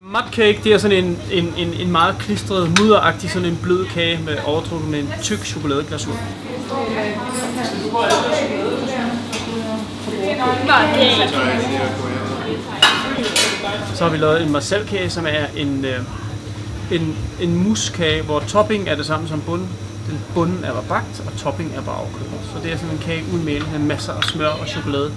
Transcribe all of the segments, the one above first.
Mudcake, det er sådan en meget klistret, mudderagtig, sådan en blød kage med overtrukket med en tyk chokoladeglasur. Så har vi lavet en marcelkage, som er en muskage, hvor topping er det samme som bunden. Den bunden er bare bagt, og topping er bare afkølet. Så det er sådan en kage uden mel med masser af smør og chokolade.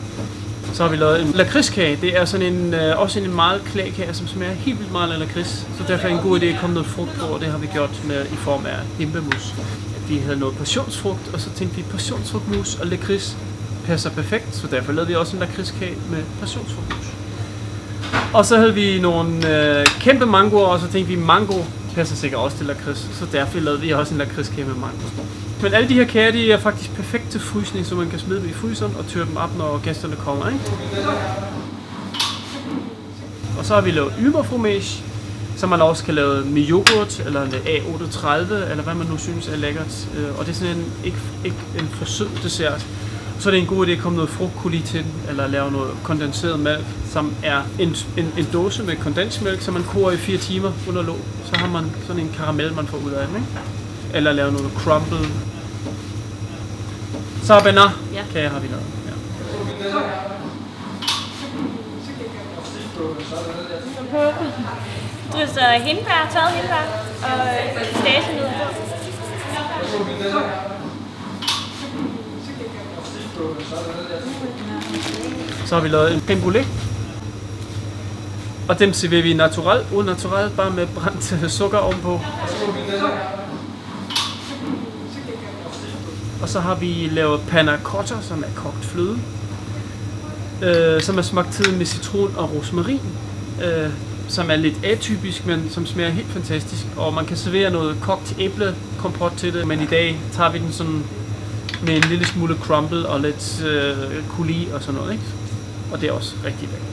Så har vi lavet en lakridskage. Det er sådan også en meget klægkage, som smager helt vildt meget af lakrids. Så derfor er en god idé at komme noget frugt på, og det har vi gjort med i form af himbemus. Vi havde noget passionsfrugt, og så tænkte vi, passionsfrugtmus og lakrids passer perfekt, så derfor lavede vi også en lakridskage med passionsfrugtmus. Og så havde vi nogle kæmpe mangoer, og så tænkte vi, mango passer sikkert også til lakrids, så derfor lavede vi også en lakridskage med mango. Men alle de her kager, de er faktisk perfekt til frysning, så man kan smide dem i fryseren og tørre dem op, når gæsterne kommer, ikke? Og så har vi lavet yberfromage, som man også kan lave med yoghurt, eller en A38, eller hvad man nu synes er lækkert. Og det er sådan ikke en for sød dessert. Så er det en god idé at komme noget frugtkuli til den, eller lave noget kondenseret mælk, som er en dåse med kondensmælk, som man koger i 4 timer under låg. Så har man sådan en karamel, man får ud af den, ikke? Eller lave noget crumble. Så banana-kage har vi lavet. Ja. Drysser hindbær, tørret hindbær og pistachienødder på. Så har vi lavet en creme brûlée. Og dem serverer vi naturel, uden naturel, bare med brændt sukker ovenpå. Og så har vi lavet panna cotta, som er kogt fløde, som er smagt til med citron og rosmarin, som er lidt atypisk, men som smager helt fantastisk. Og man kan servere noget kogt æblekompot til det, men i dag tager vi den sådan med en lille smule crumble og lidt coulis og sådan noget, ikke? Og det er også rigtig lækkert.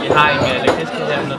Vi har en lakridskage her med.